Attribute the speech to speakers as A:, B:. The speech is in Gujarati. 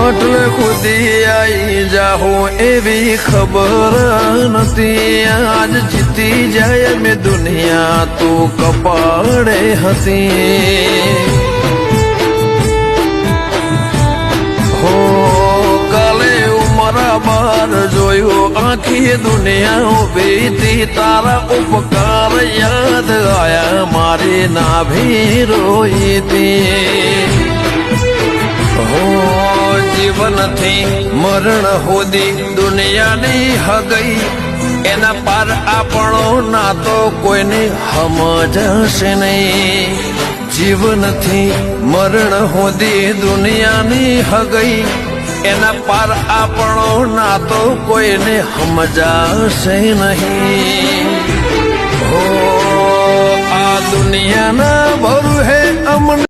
A: એટલે ખુદી આઈ જાહું એવી ખબર નથી. આજ જીતી જાય મેં દુનિયા તું કપાળે હતી. હો કાલે ઉમરા બાર જોયું આખી દુનિયા ઉભી તારા ઉપકાર યાદ આયા મારી નાભી રોઈતી. હો જીવનથી મરણ હોદી દુનિયાની હગઈ એના પાર આપણો નાતો કોઈને સમજશે નહીં. જીવનથી મરણ હોદી દુનિયાની હગઈ એના પાર આપણો નાતો કોઈને સમજાશે નહીં. હો આ દુનિયાના ભરું હે અમને